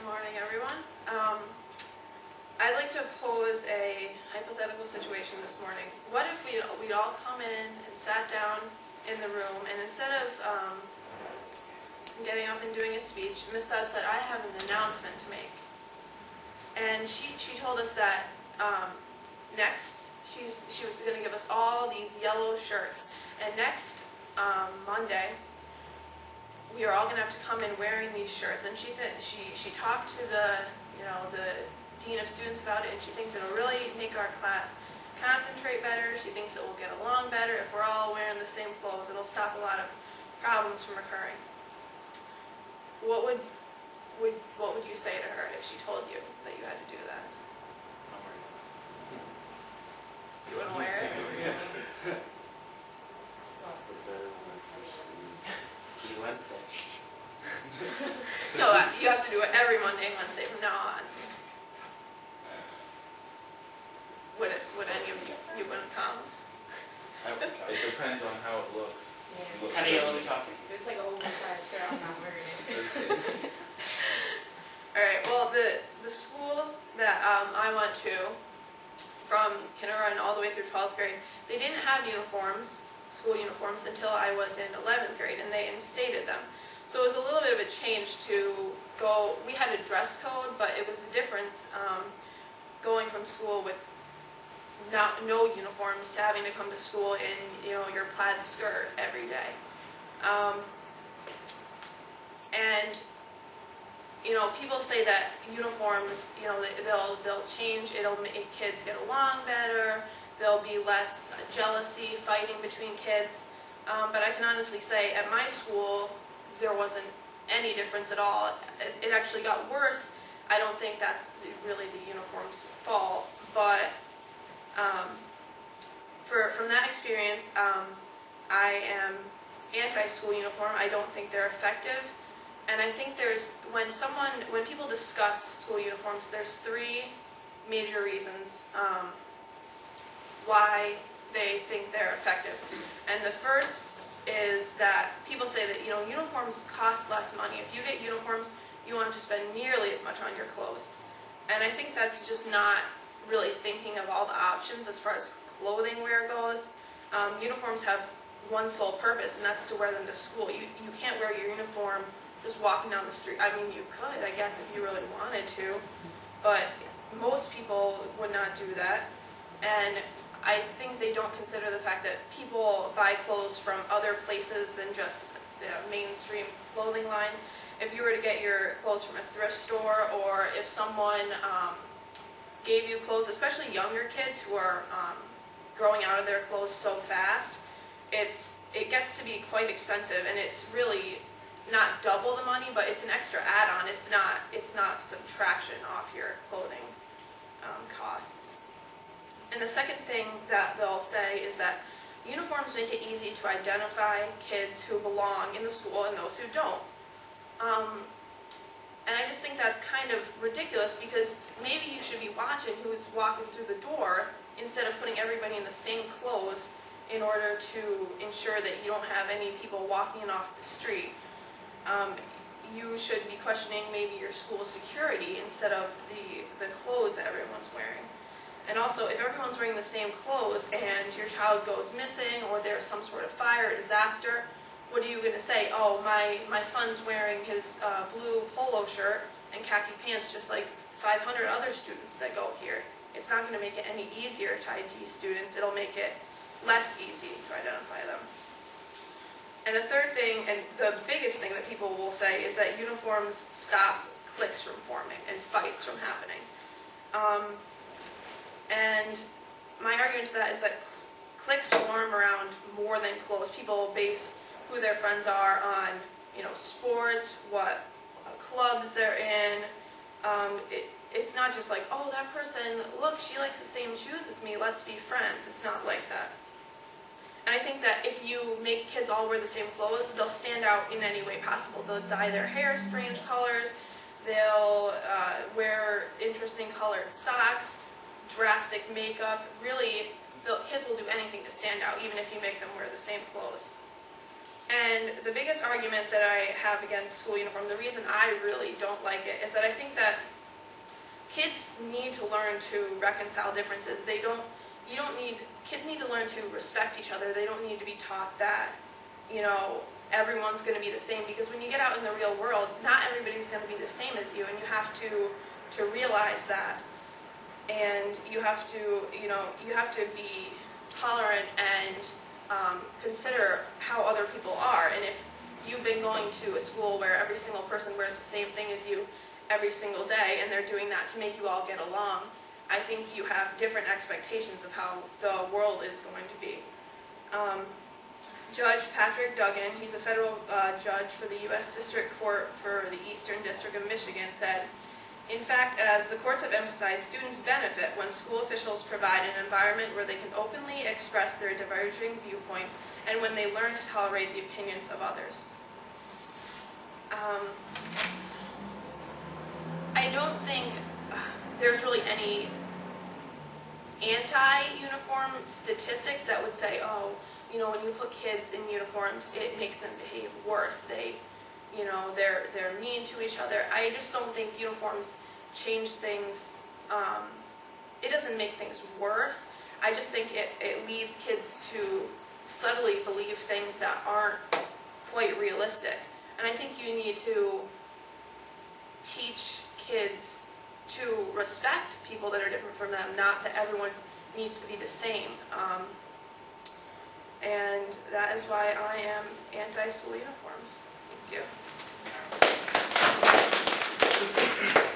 Good morning, everyone. I'd like to pose a hypothetical situation this morning. What if we'd all come in and sat down in the room, and instead of getting up and doing a speech, Ms. Sev said, I have an announcement to make. And she told us that next, she was going to give us all these yellow shirts. And next Monday, we are all going to have to come in wearing these shirts. And she talked to the dean of students about it, and she thinks it'll really make our class concentrate better. She thinks it will get along better if we're all wearing the same clothes. It'll stop a lot of problems from occurring. What would you say to her if she told you that you had to do that? You wouldn't wear it? See Wednesday. No, you have to do it every Monday and Wednesday from now on. Would any of you wouldn't come? It depends on how it looks. Yeah. What How do yellow we talking? If it's like an oversized shirt, I'm not wearing it. Alright, well, the school that I went to, from kindergarten all the way through 12th grade, they didn't have uniforms, school uniforms, until I was in 11th grade, and they instated them. So it was a little bit of a change to go. We had a dress code, but it was a difference going from school with no uniforms to having to come to school in your plaid skirt every day. And people say that uniforms, they'll change. It'll make kids get along better. There'll be less jealousy, fighting between kids. But I can honestly say, at my school, there wasn't any difference at all. It actually got worse. I don't think that's really the uniform's fault, but from that experience, I am anti-school uniform. I don't think they're effective. And I think when people discuss school uniforms, there's three major reasons why they think they're effective. And the first is that people say that uniforms cost less money. If you get uniforms, you want to spend nearly as much on your clothes. And I think that's just not really thinking of all the options as far as clothing wear goes. Uniforms have one sole purpose, and that's to wear them to school. You can't wear your uniform just walking down the street. I mean, you could, I guess, if you really wanted to, but most people would not do that. And I think they don't consider the fact that people buy clothes from other places than just the mainstream clothing lines. If you were to get your clothes from a thrift store, or if someone gave you clothes, especially younger kids who are growing out of their clothes so fast, it gets to be quite expensive, and it's really not double the money, but it's an extra add-on. It's not subtraction off your clothing costs. And the second thing that they'll say is that uniforms make it easy to identify kids who belong in the school and those who don't. And I just think that's kind of ridiculous, because maybe you should be watching who's walking through the door instead of putting everybody in the same clothes in order to ensure that you don't have any people walking off the street. You should be questioning maybe your school security instead of the clothes that everyone's wearing. And also, if everyone's wearing the same clothes and your child goes missing, or there's some sort of fire or disaster, what are you going to say? Oh, my son's wearing his blue polo shirt and khaki pants just like 500 other students that go here. It's not going to make it any easier to ID students. It'll make it less easy to identify them. And the third thing, and the biggest thing that people will say, is that uniforms stop cliques from forming and fights from happening. And my argument to that is that cliques form around more than clothes. People base who their friends are on, sports, what clubs they're in. It's not just like, oh, that person, look, she likes the same shoes as me, let's be friends. It's not like that. And I think that if you make kids all wear the same clothes, they'll stand out in any way possible. They'll dye their hair strange colors, they'll wear interesting colored socks, drastic makeup. Really, kids will do anything to stand out, even if you make them wear the same clothes. And the biggest argument that I have against school uniform, the reason I really don't like it, is that I think that kids need to learn to reconcile differences. Kids need to learn to respect each other. They don't need to be taught that, everyone's going to be the same, because when you get out in the real world, not everybody's going to be the same as you, and you have to realize that. And you have to be tolerant and consider how other people are. And if you've been going to a school where every single person wears the same thing as you every single day, and they're doing that to make you all get along, I think you have different expectations of how the world is going to be. Judge Patrick Duggan, he's a federal judge for the U.S. District Court for the Eastern District of Michigan, said, "In fact, as the courts have emphasized, students benefit when school officials provide an environment where they can openly express their diverging viewpoints and when they learn to tolerate the opinions of others." I don't think there's really any anti-uniform statistics that would say, oh, when you put kids in uniforms, it makes them behave worse. They're mean to each other. I just don't think uniforms change things. It doesn't make things worse. I just think it leads kids to subtly believe things that aren't quite realistic. And I think you need to teach kids to respect people that are different from them, not that everyone needs to be the same. And that is why I am anti-school uniforms. Thank you.